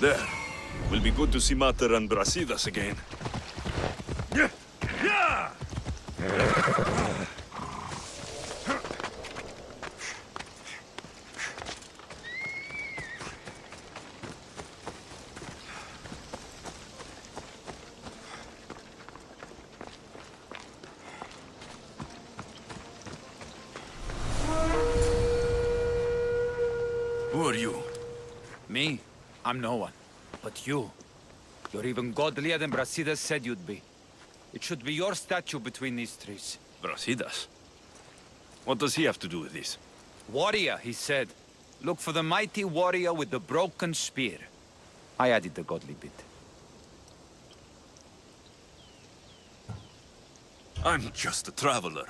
There. Will be good to see Mater and Brasidas again. Who are you? Me? I'm no one. But you. You're even godlier than Brasidas said you'd be. It should be your statue between these trees. Brasidas? What does he have to do with this? Warrior, he said. Look for the mighty warrior with the broken spear. I added the godly bit. I'm just a traveler.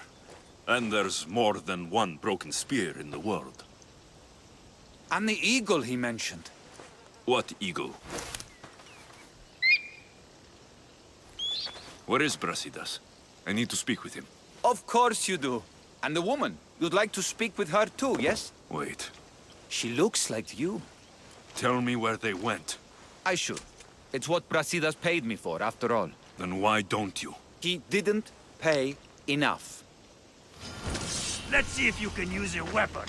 And there's more than one broken spear in the world. And the eagle he mentioned. What eagle? Where is Brasidas? I need to speak with him. Of course you do. And the woman. You'd like to speak with her too, yes? Wait. She looks like you. Tell me where they went. I should. It's what Brasidas paid me for, after all. Then why don't you? He didn't pay enough. Let's see if you can use your weapon.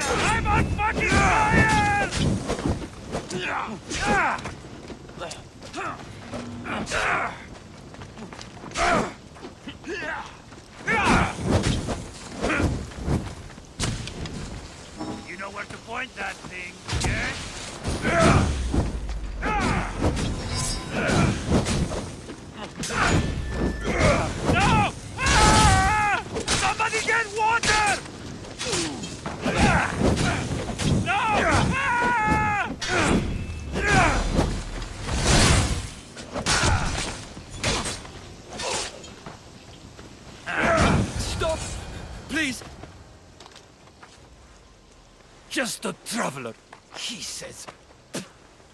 I'm on fucking fire! You know where to point that thing, yes? No! Ah! Somebody get water! No! Ah! Stop! Please! Just a traveler, he says.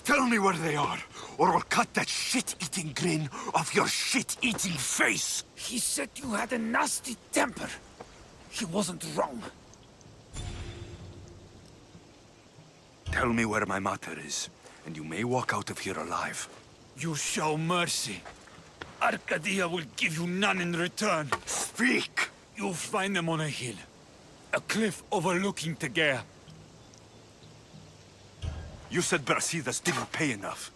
Tell me where they are, or I'll cut that shit-eating grin off your shit-eating face! He said you had a nasty temper. He wasn't wrong. Tell me where my mater is, and you may walk out of here alive. You show mercy. Arcadia will give you none in return. Speak! You'll find them on a hill. A cliff overlooking Tegea. You said Brasidas didn't pay enough.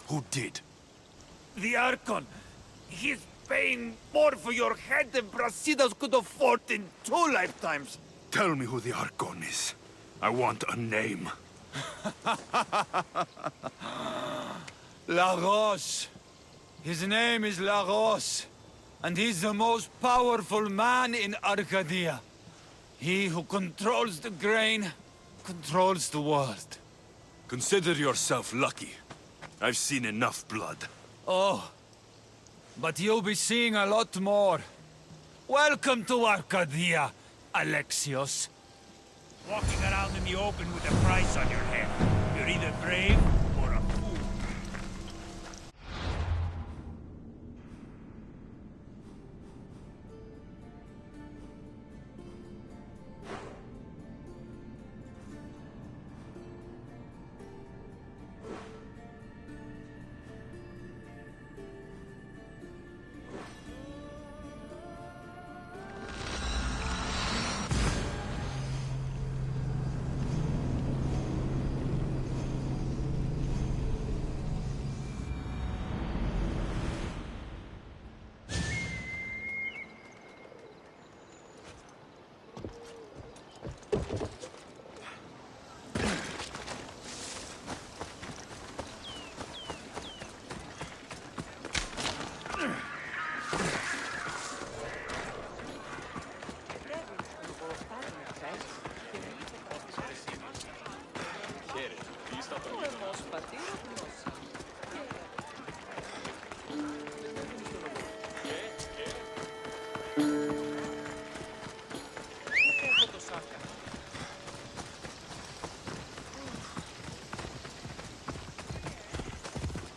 Who did? The Archon. He's paying more for your head than Brasidas could afford in 2 lifetimes. Tell me who the Archon is. I want a name. Lagos. His name is Lagos. And he's the most powerful man in Arcadia. He who controls the grain, controls the world. Consider yourself lucky. I've seen enough blood. Oh, but you'll be seeing a lot more. Welcome to Arcadia, Alexios. Walking around in the open with a price on your head. You're either brave or a fool.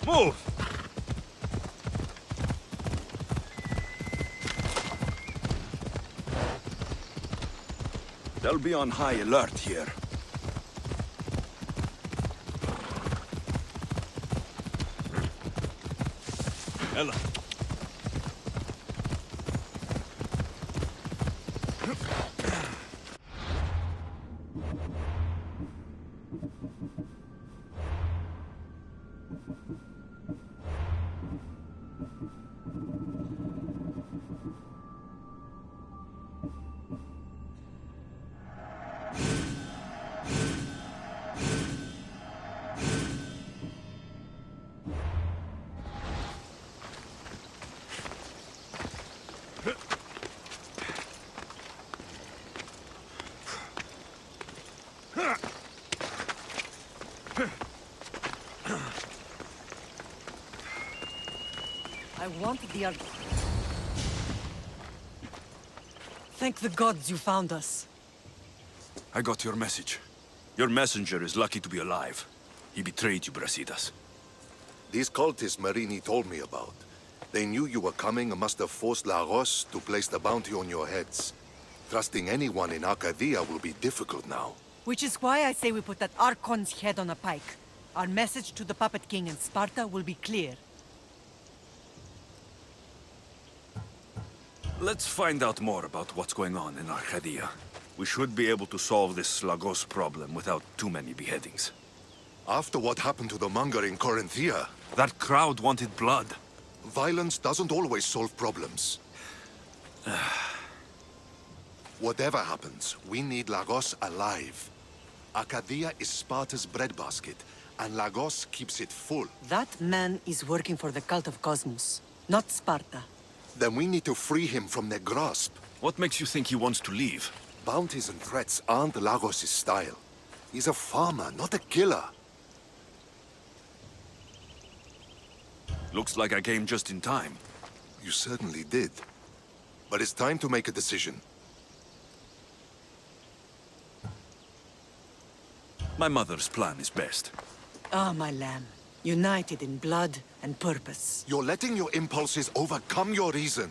Move! They'll be on high alert here. Ella. I want the Thank the gods you found us. I got your message. Your messenger is lucky to be alive. He betrayed you, Brasidas. These cultists Marini told me about. They knew you were coming and must have forced La Rosse to place the bounty on your heads. Trusting anyone in Arcadia will be difficult now. Which is why I say we put that Archon's head on a pike. Our message to the Puppet King in Sparta will be clear. Let's find out more about what's going on in Arcadia. We should be able to solve this Lagos problem without too many beheadings. After what happened to the monger in Corinthia, That crowd wanted blood. violence doesn't always solve problems. Whatever happens, we need Lagos alive. Arcadia is Sparta's breadbasket, and Lagos keeps it full. That man is working for the Cult of Kosmos, not Sparta. Then we need to free him from their grasp. What makes you think he wants to leave? Bounties and threats aren't Lagos' style. He's a farmer, not a killer. Looks like I came just in time. You certainly did. But it's time to make a decision. My mother's plan is best. Ah, my lamb. United in blood and purpose. You're letting your impulses overcome your reason.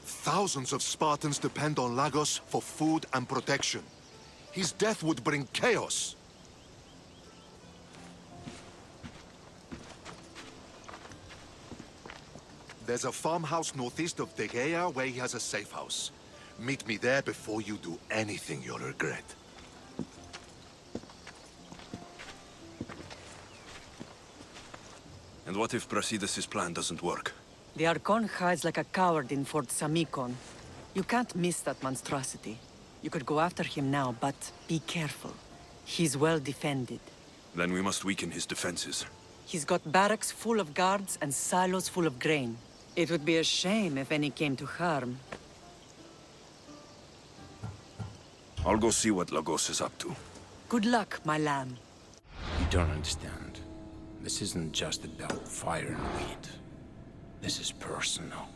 Thousands of Spartans depend on Lagos for food and protection. His death would bring chaos. There's a farmhouse northeast of Tegea where he has a safe house. Meet me there before you do anything you'll regret. And what if Brasidas' plan doesn't work? The Archon hides like a coward in Fort Samikon. You can't miss that monstrosity. You could go after him now, but be careful. He's well defended. Then we must weaken his defenses. He's got barracks full of guards and silos full of grain. It would be a shame if any came to harm. I'll go see what Lagos is up to. Good luck, my lamb. You don't understand. This isn't just about fire and weed. This is personal.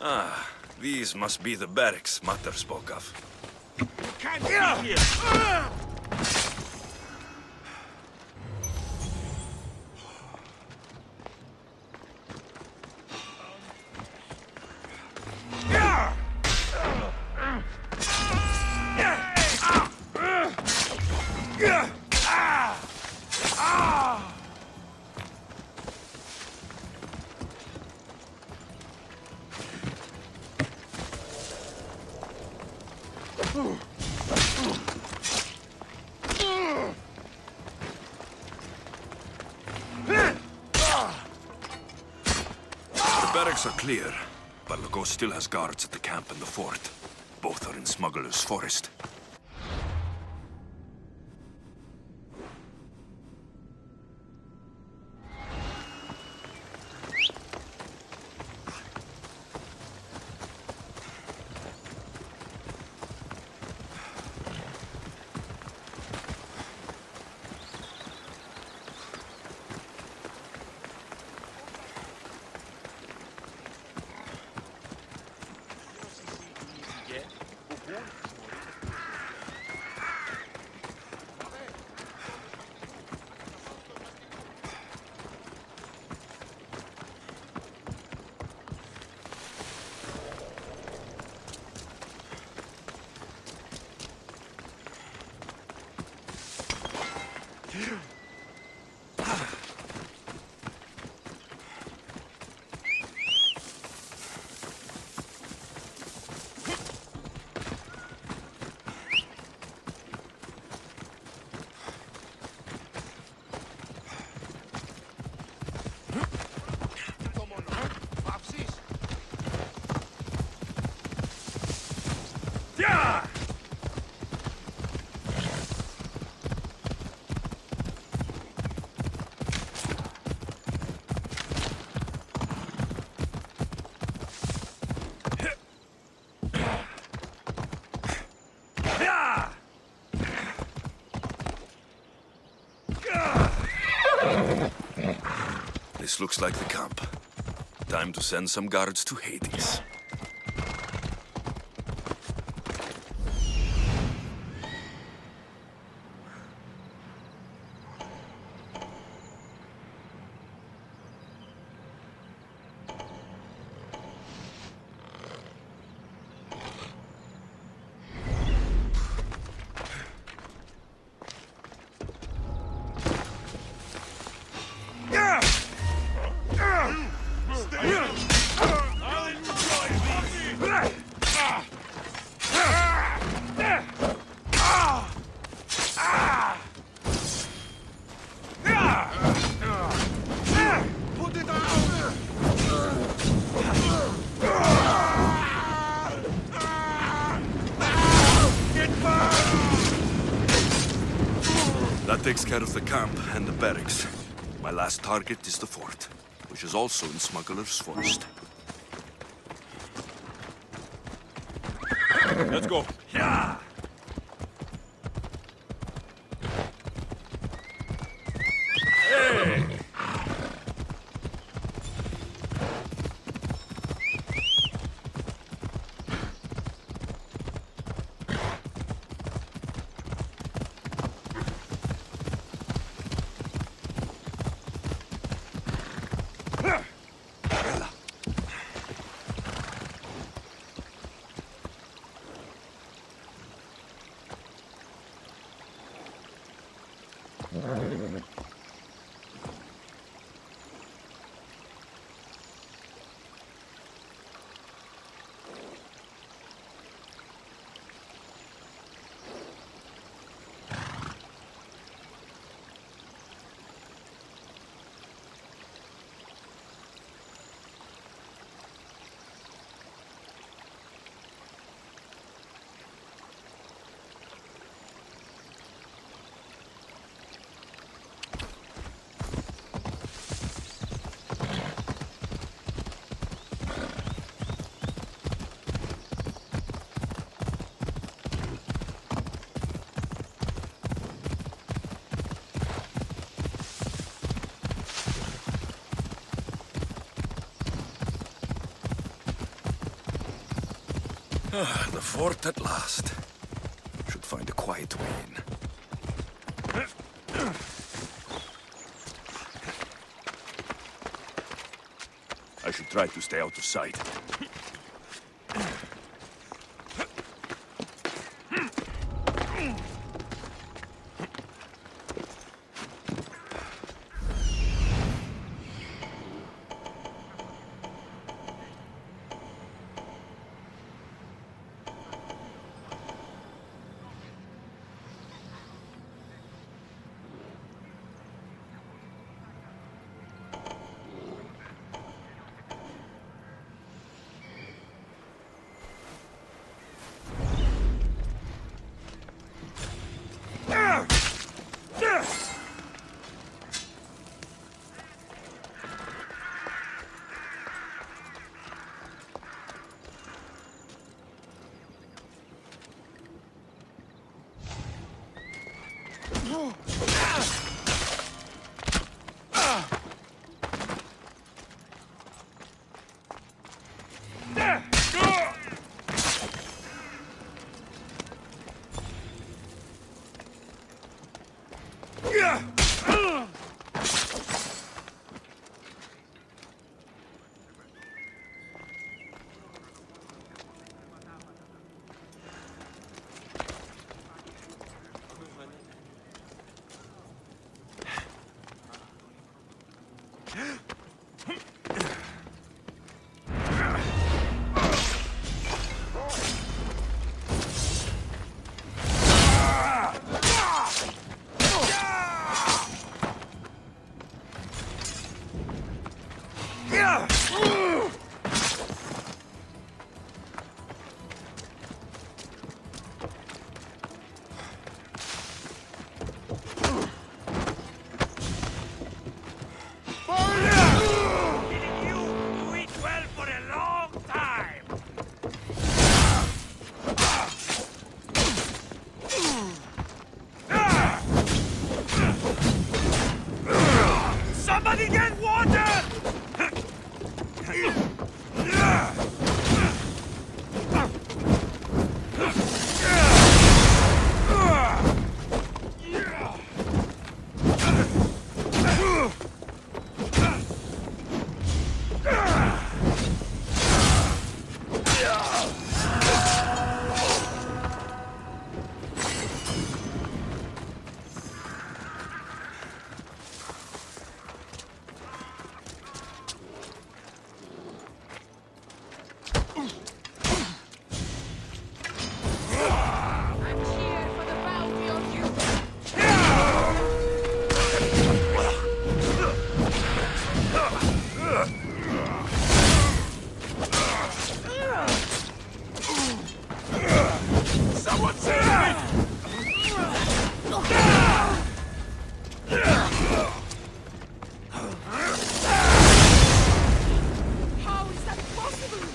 Ah, these must be the barracks Mater spoke of. Can't be here! The barracks are clear, but Lagos still has guards at the camp and the fort. Both are in Smuggler's Forest. This looks like the camp. Time to send some guards to Hades. That takes care of the camp and the barracks. My last target is the fort, which is also in Smuggler's Forest. Let's go. Yeah! The fort at last. Should find a quiet way in. I should try to stay out of sight. Someone save me! How is that possible?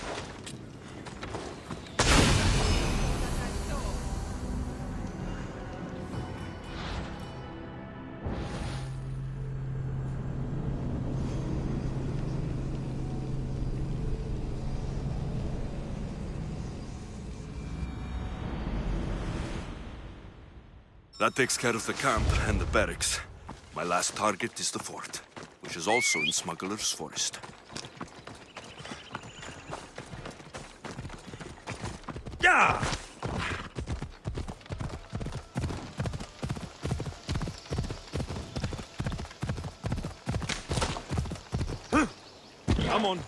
That takes care of the camp and the barracks. My last target is the fort, which is also in Smuggler's Forest. Yeah! Come on.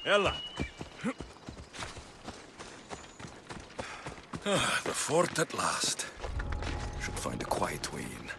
Ella. The fort at last. Should find a quiet way in.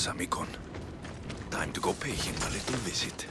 Samikon. Time to go pay him a little visit.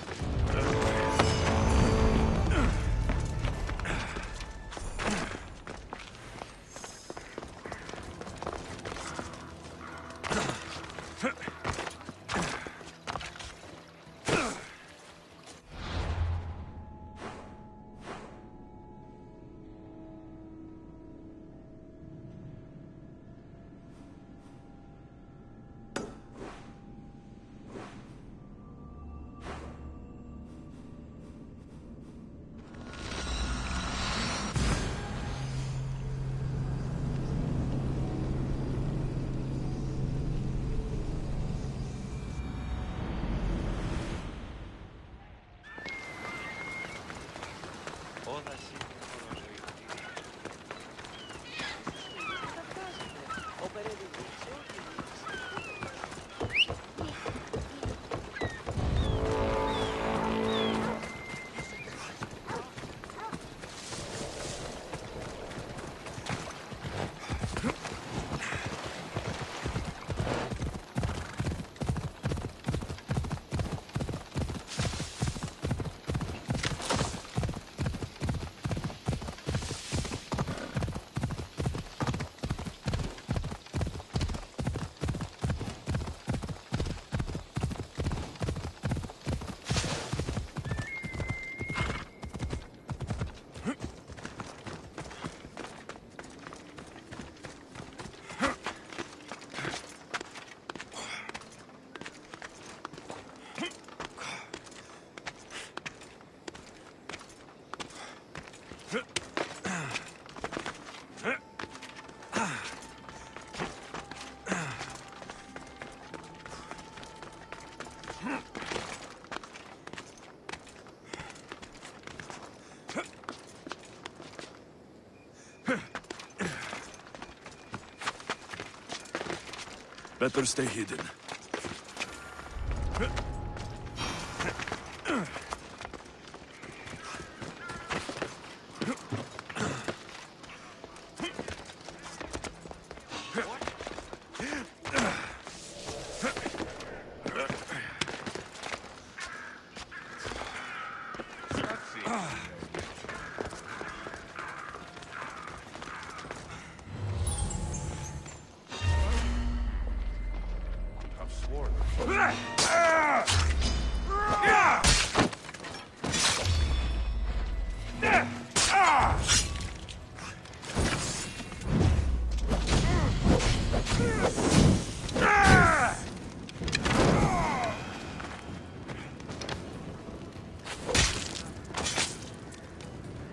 Better stay hidden.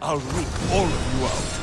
I'll root all of you out.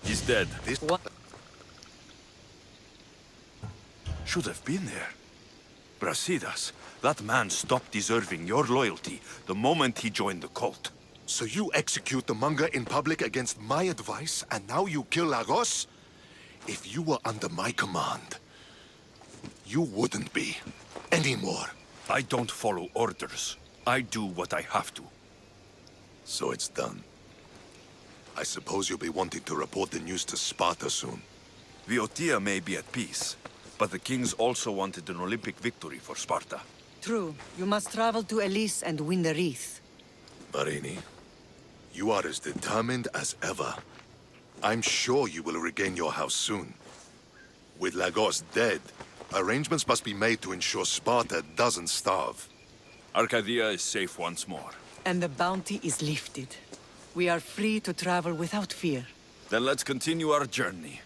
He's dead. This What? Should have been there. Brasidas, that man stopped deserving your loyalty the moment he joined the cult. So you execute the manga in public against my advice, and now you kill Lagos? If you were under my command, you wouldn't be anymore. I don't follow orders. I do what I have to. So it's done. I suppose you'll be wanting to report the news to Sparta soon. Viotia may be at peace, but the kings also wanted an Olympic victory for Sparta. True. You must travel to Elise and win the wreath. Marini, you are as determined as ever. I'm sure you will regain your house soon. With Lagos dead, arrangements must be made to ensure Sparta doesn't starve. Arcadia is safe once more. And the bounty is lifted. We are free to travel without fear. Then let's continue our journey.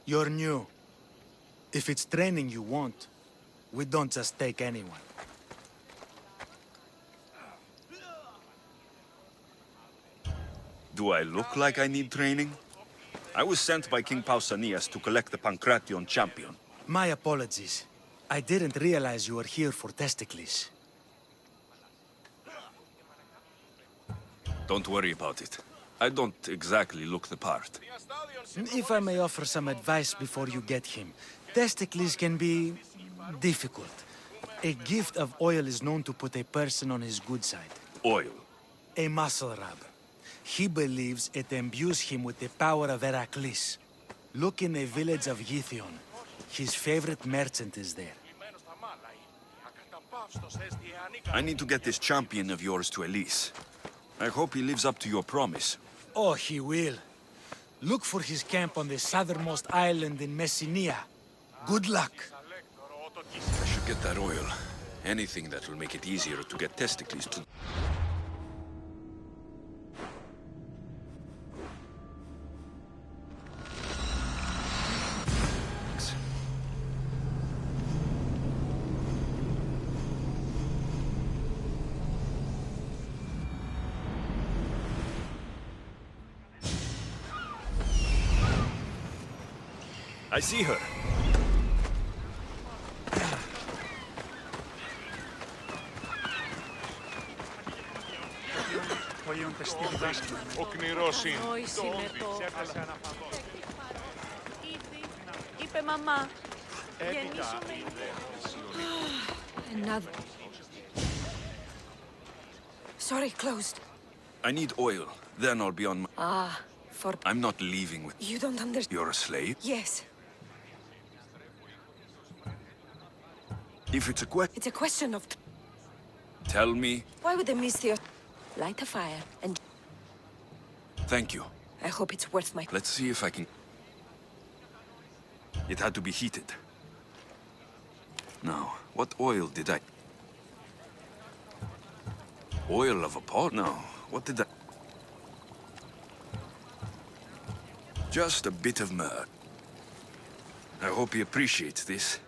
You're new. If it's training you want, we don't just take anyone. Do I look like I need training? I was sent by King Pausanias to collect the Pancration champion. My apologies. I didn't realize you were here for Testicles. Don't worry about it. I don't exactly look the part. If I may offer some advice before you get him, Testicles can be difficult. A gift of oil is known to put a person on his good side. Oil. A muscle rub. He believes it imbues him with the power of Heracles. Look in the village of Githyon. His favorite merchant is there. I need to get this champion of yours to Elise. I hope he lives up to your promise. Oh, he will. Look for his camp on the southernmost island in Messenia. Good luck. I should get that oil. Anything that will make it easier to get Testicles to... I see her. Νόηση με το... Ήδη, είπε μαμά. Γεννήσω με ιδέα. Another... Sorry, closed. I need oil. Then I'll be on my... Ah, for... I'm not leaving with... You don't understand. You're a slave? Yes, If it's a question... it's a question of... Tell me. Why would the Misthios light a fire and... Thank you. I hope it's worth my... Let's see if I can... It had to be heated. Now, what oil did I... Oil of a pot? No, what did I... Just a bit of myrrh. I hope he appreciates this.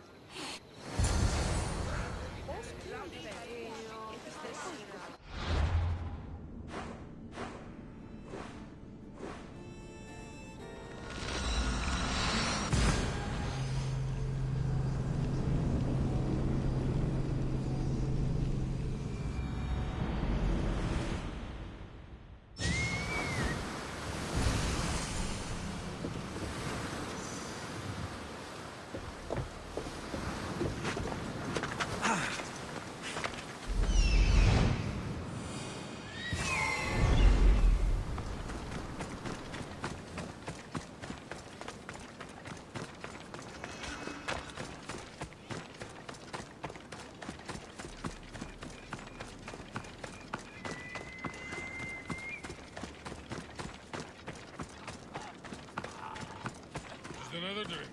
Another drink.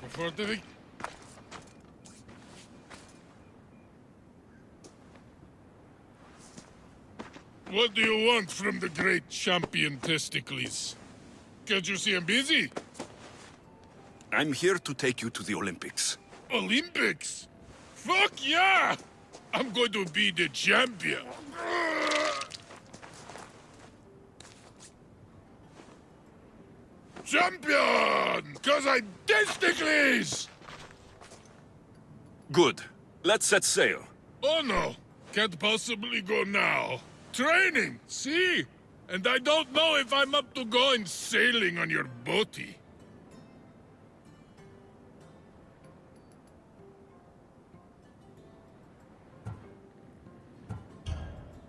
Before the... What do you want from the great champion Testicles? Can't you see I'm busy? I'm here to take you to the Olympics. Olympics? Fuck yeah! I'm going to be the champion. Champion! Cause I'm Testicles! Good. Let's set sail. Oh no, can't possibly go now. Training, see? And I don't know if I'm up to going sailing on your boaty.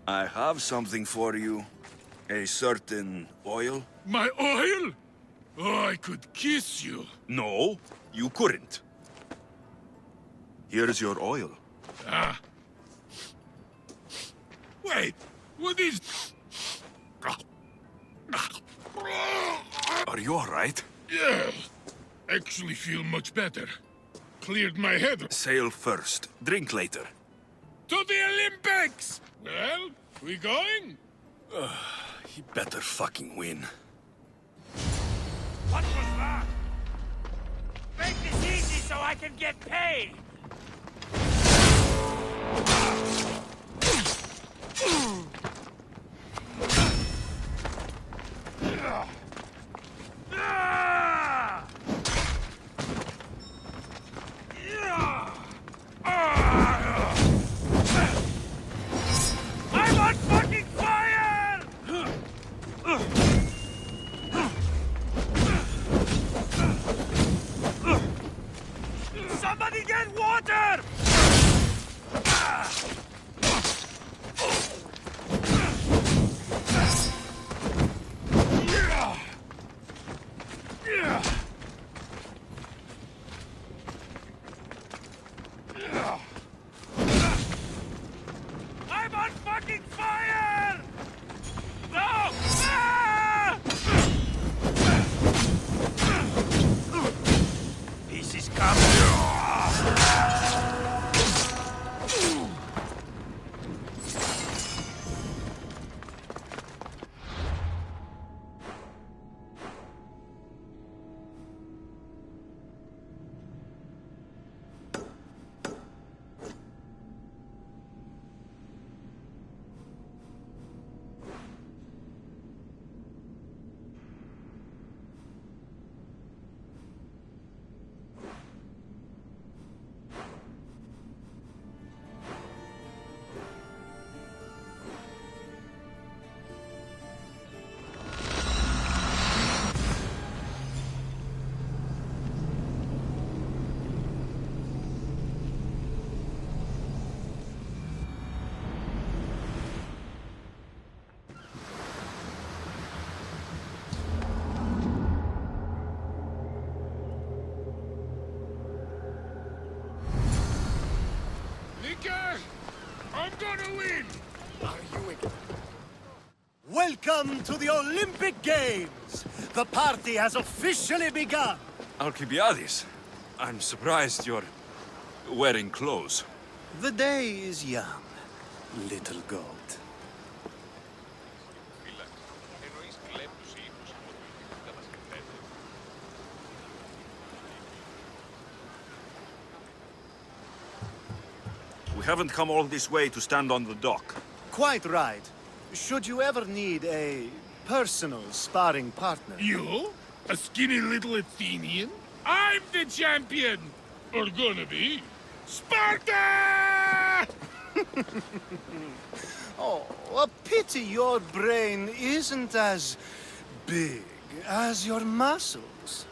I have something for you. A certain oil. My oil? Oh, I could kiss you. No, you couldn't. Here's your oil. Ah. Wait, what is... Are you all right? Yeah, actually feel much better. Cleared my head. Sail first. Drink later. To the Olympics! Well, we going? He better fucking win. What was that? Make this easy so I can get paid! I'm on fucking fire! Somebody get water! Welcome to the Olympic Games! The party has officially begun! Alcibiades, I'm surprised you're wearing clothes. The day is young, little goat. We haven't come all this way to stand on the dock. Quite right. Should you ever need a personal sparring partner... You? A skinny little Athenian? I'm the champion! Or gonna be. Sparta! Oh, a pity your brain isn't as big as your muscles.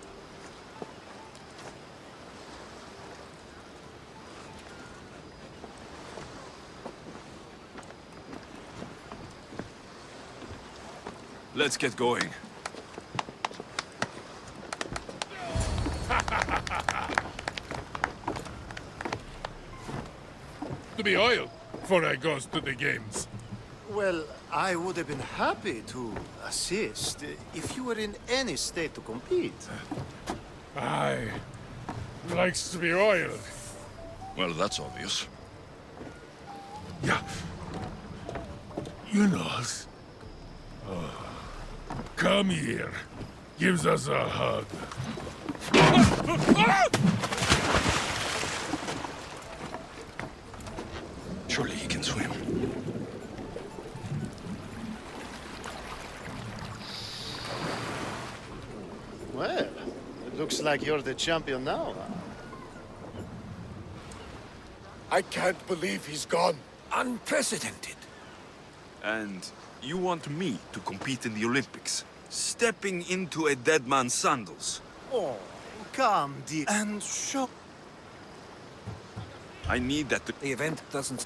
Let's get going. To be oil, before I goes to the games. Well, I would have been happy to assist if you were in any state to compete. Aye. Likes to be oiled. Well, that's obvious. Yeah. You know. Come here. Gives us a hug. Surely he can swim. Well, it looks like you're the champion now. I can't believe he's gone. Unprecedented. And you want me to compete in the Olympics? Stepping into a dead man's sandals. Oh, come, dear, and show. I need that to... The event doesn't...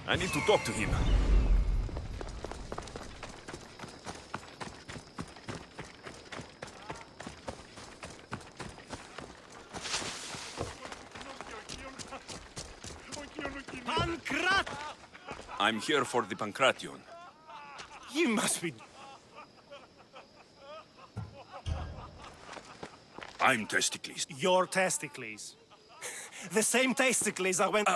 I need to talk to him. Pancrat! I'm here for the Pancration. You must be... I'm Testicles. Your testicles. The same testicles I went...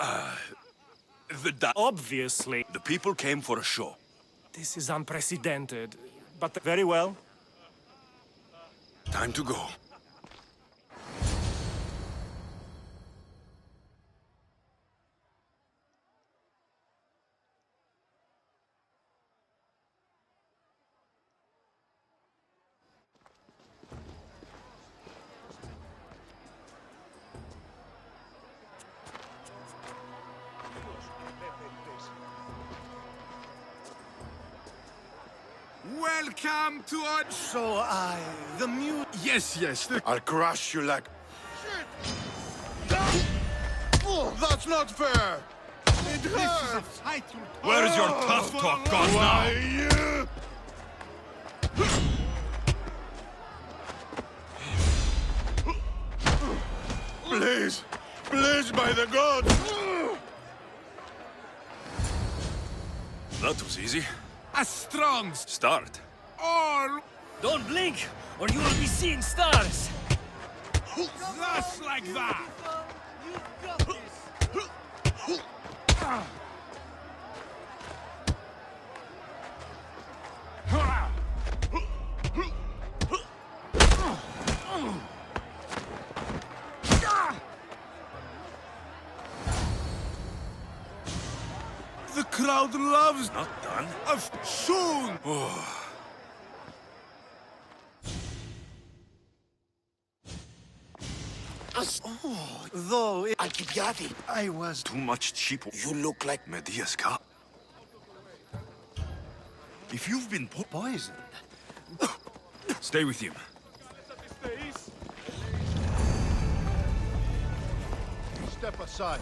Obviously. The people came for a show. This is unprecedented, but very well. Time to go. Welcome to our... So the mute... Yes. I'll crush you like... Oh, that's not fair! It hurts! Where's your tough talk gone now? Why, By the gods! That was easy. A strong Start. all Don't blink, or you will be seeing stars! just like that. The crowd loves Not done. us soon. Though, I was... Too much cheap. You look like Medea's cup. If you've been poisoned. stay with him. Step aside.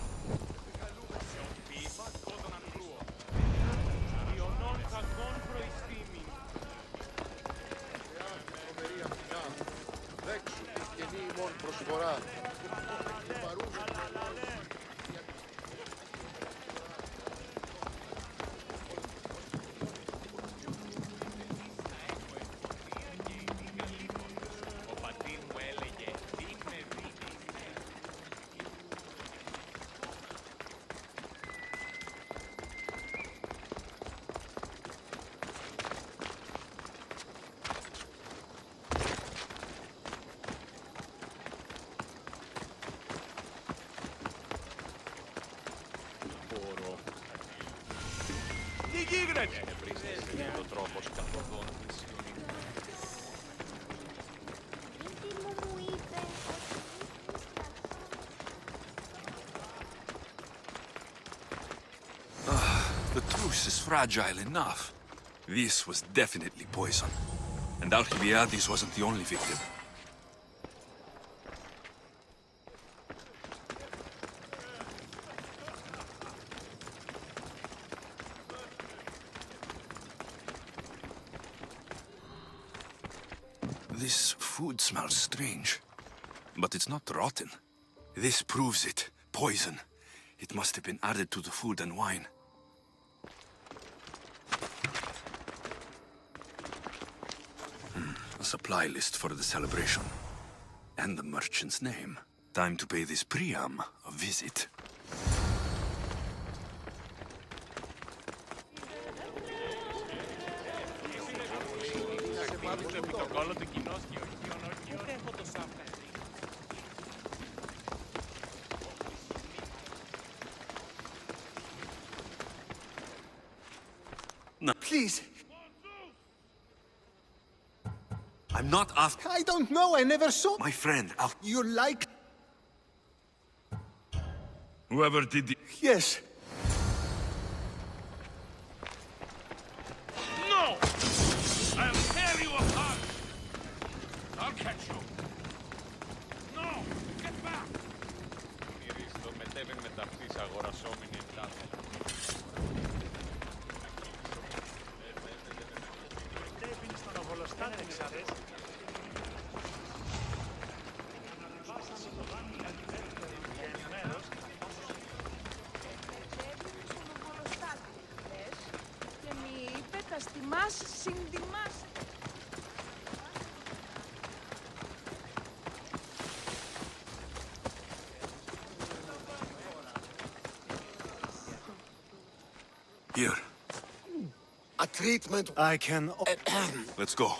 The truce is fragile enough. This was definitely poison. And Alcibiades wasn't the only victim. This food smells strange. But it's not rotten. This proves it. Poison. It must have been added to the food and wine. A supply list for the celebration. And the merchant's name. Time to pay this Priam a visit. No, Please, I'm not after... I don't know, I never saw... My friend, You like... whoever did the... Yes. No! I'll tear you apart. I'll catch you. No! Get back! Here, A treatment... I can... let's go.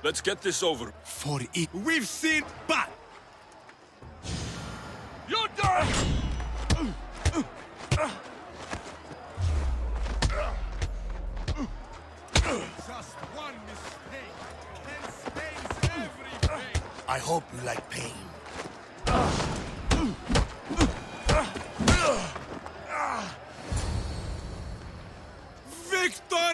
Let's get this over. For it. We've seen but You're done! just one mistake and stains everything. I hope you like pain. Victor!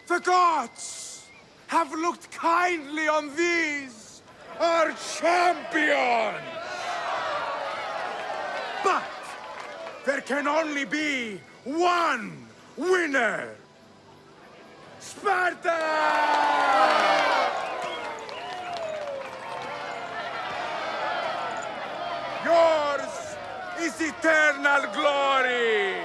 The gods have looked kindly on these, our champions! But there can only be one winner! Sparta! Yours is eternal glory!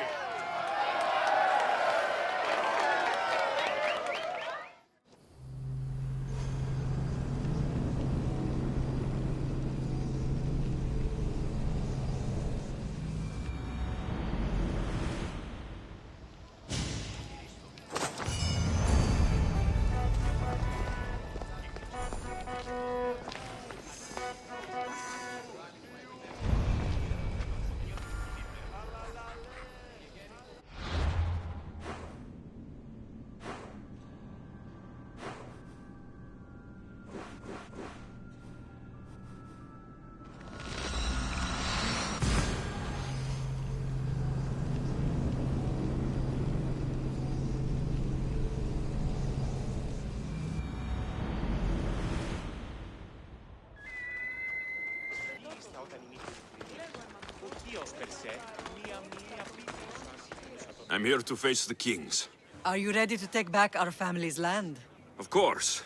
I'm here to face the kings. Are you ready to take back our family's land? Of course.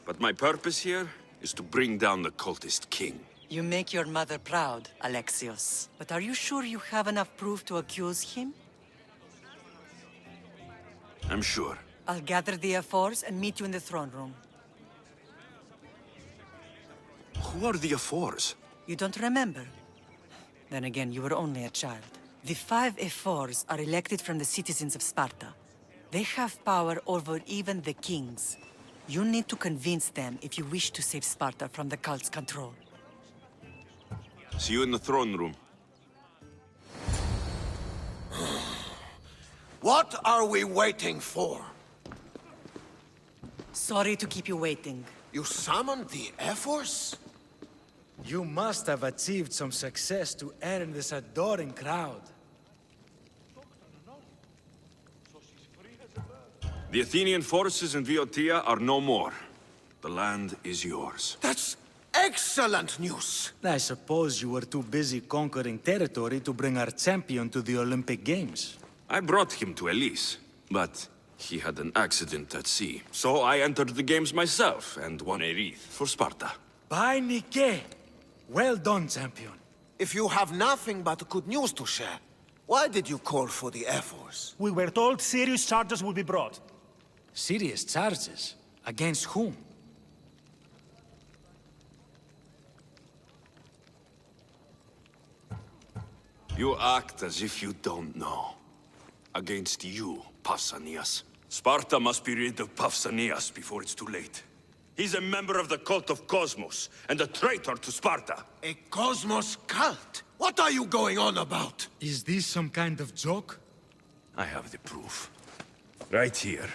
But my purpose here is to bring down the cultist king. You make your mother proud, Alexios. But are you sure you have enough proof to accuse him? I'm sure. I'll gather the F4s and meet you in the throne room. Who are the F4s? You don't remember? Then again, you were only a child. The 5 F4s are elected from the citizens of Sparta. They have power over even the kings. You need to convince them if you wish to save Sparta from the cult's control. See you in the throne room. What are we waiting for? Sorry to keep you waiting. You summoned the F-Force? You must have achieved some success to earn this adoring crowd. The Athenian forces in Viotia are no more. The land is yours. That's excellent news! I suppose you were too busy conquering territory to bring our champion to the Olympic Games. I brought him to Elise, but he had an accident at sea. So I entered the games myself and won a wreath for Sparta. By Nike! Well done, champion. If you have nothing but good news to share, why did you call for the F-Force? We were told serious charges would be brought. Serious charges? Against whom? You act as if you don't know. Against you, Pausanias. Sparta must be rid of Pausanias before it's too late. He's a member of the Cult of Kosmos, and a traitor to Sparta. A Kosmos cult? What are you going on about? Is this some kind of joke? I have the proof. Right here.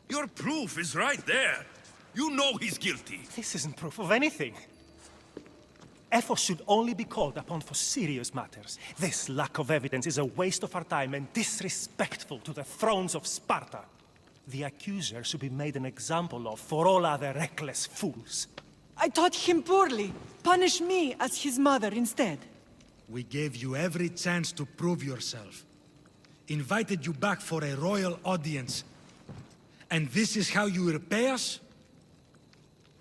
Your proof is right there. You know he's guilty. This isn't proof of anything. Ephos should only be called upon for serious matters. This lack of evidence is a waste of our time and disrespectful to the thrones of Sparta. The accuser should be made an example of for all other reckless fools. I taught him poorly. Punish me as his mother instead. We gave you every chance to prove yourself. Invited you back for a royal audience. And this is how you repay us?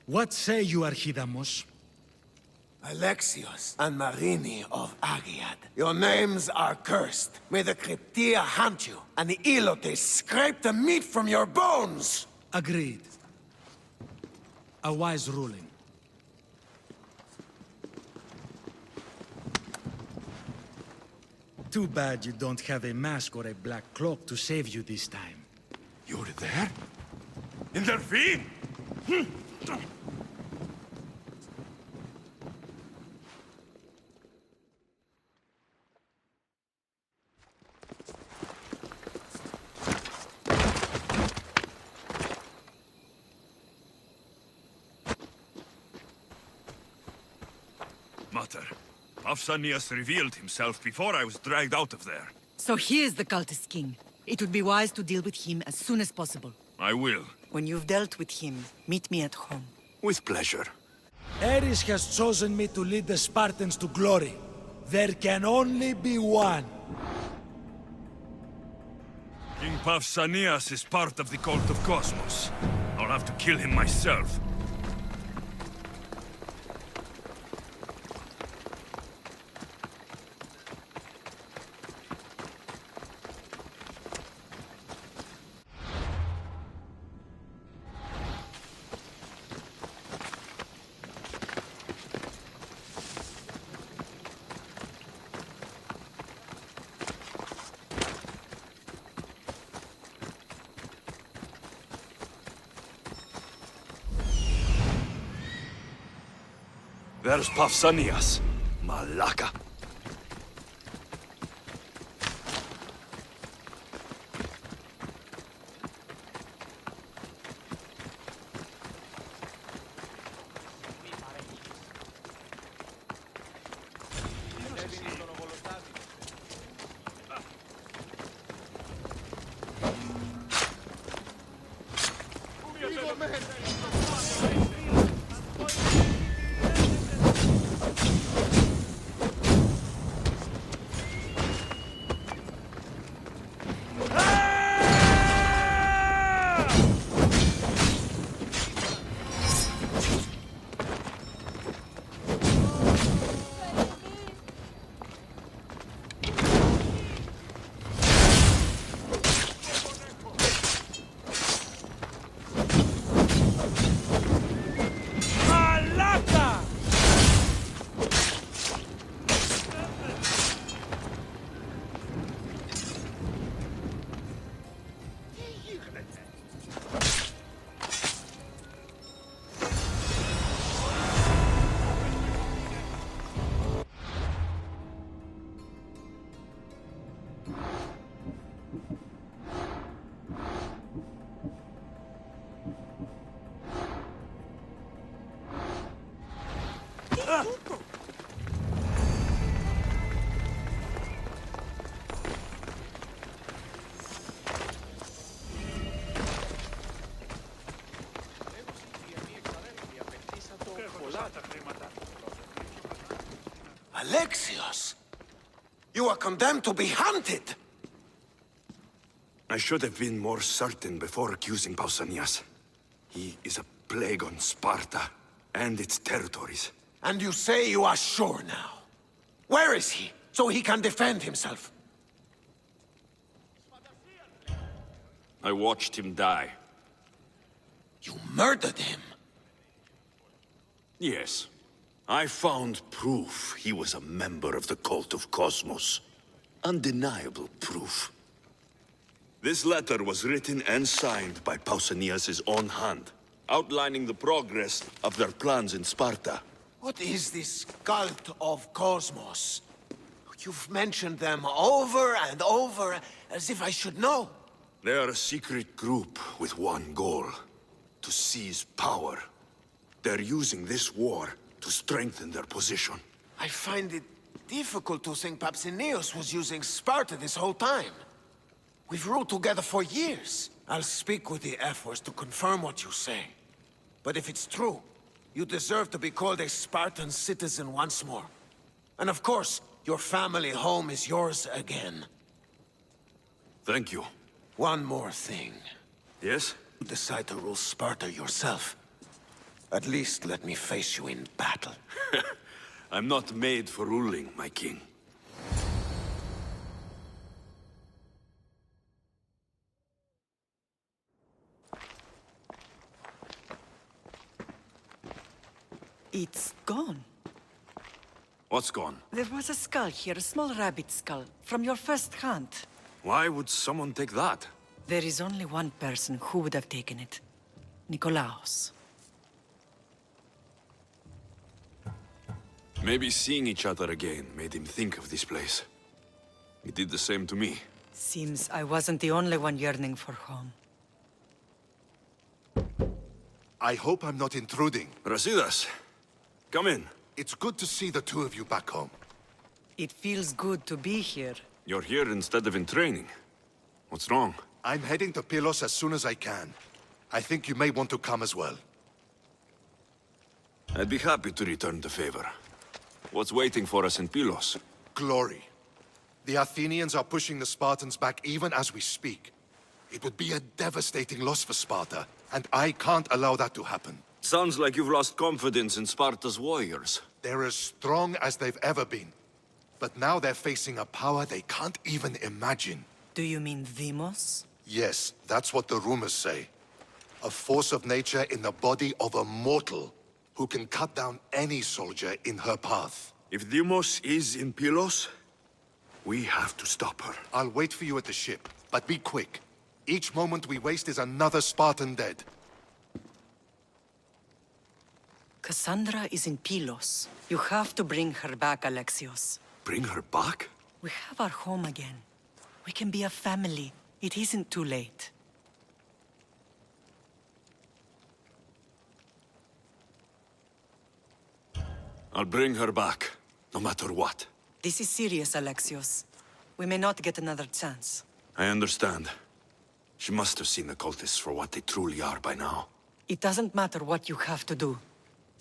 What say you, Archidamos? Alexios and Marini of Agiad. Your names are cursed. May the Cryptia hunt you, and the Elotes scrape the meat from your bones! Agreed. A wise ruling. Too bad you don't have a mask or a black cloak to save you this time. You were there? Intervene! Mater, Pausanias revealed himself before I was dragged out of there. So he is the cultist king. It would be wise to deal with him as soon as possible. I will. When you've dealt with him, meet me at home. With pleasure. Ares has chosen me to lead the Spartans to glory. There can only be one. King Pausanias is part of the Cult of Kosmos. I'll have to kill him myself. There's Pausanias. Malaka. Alexios! You are condemned to be hunted! I should have been more certain before accusing Pausanias. He is a plague on Sparta and its territories. And you say you are sure now? Where is he, so he can defend himself? I watched him die. You murdered him? Yes. I found proof he was a member of the Cult of Kosmos. Undeniable proof. This letter was written and signed by Pausanias' own hand, outlining the progress of their plans in Sparta. What is this Cult of Kosmos? You've mentioned them over and over, as if I should know. They are a secret group with one goal: to seize power. They're using this war to strengthen their position. I find it difficult to think Pausanias was using Sparta this whole time. We've ruled together for years. I'll speak with the F-Force to confirm what you say. But if it's true, you deserve to be called a Spartan citizen once more. And of course, your family home is yours again. Thank you. One more thing. Yes? You decide to rule Sparta yourself. At least let me face you in battle. I'm not made for ruling, my king. It's gone. What's gone? There was a skull here, a small rabbit skull, from your first hunt. Why would someone take that? There is only one person who would have taken it. Nikolaos. Maybe seeing each other again made him think of this place. He did the same to me. Seems I wasn't the only one yearning for home. I hope I'm not intruding. Brasidas, come in. It's good to see the two of you back home. It feels good to be here. You're here instead of in training. What's wrong? I'm heading to Pylos as soon as I can. I think you may want to come as well. I'd be happy to return the favor. What's waiting for us in Pylos? Glory. The Athenians are pushing the Spartans back even as we speak. It would be a devastating loss for Sparta, and I can't allow that to happen. Sounds like you've lost confidence in Sparta's warriors. They're as strong as they've ever been. But now they're facing a power they can't even imagine. Do you mean Deimos? Yes, that's what the rumors say. A force of nature in the body of a mortal who can cut down any soldier in her path. If Deimos is in Pylos, we have to stop her. I'll wait for you at the ship, but be quick. Each moment we waste is another Spartan dead. Cassandra is in Pylos. You have to bring her back, Alexios. Bring her back? We have our home again. We can be a family. It isn't too late. I'll bring her back, no matter what. This is serious, Alexios. We may not get another chance. I understand. She must have seen the cultists for what they truly are by now. It doesn't matter what you have to do.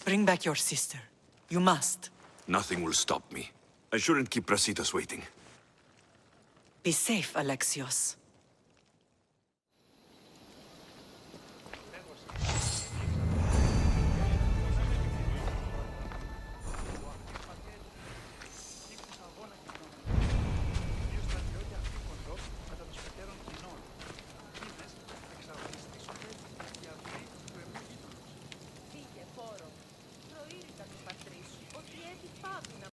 Bring back your sister. You must. Nothing will stop me. I shouldn't keep Brasidas waiting. Be safe, Alexios.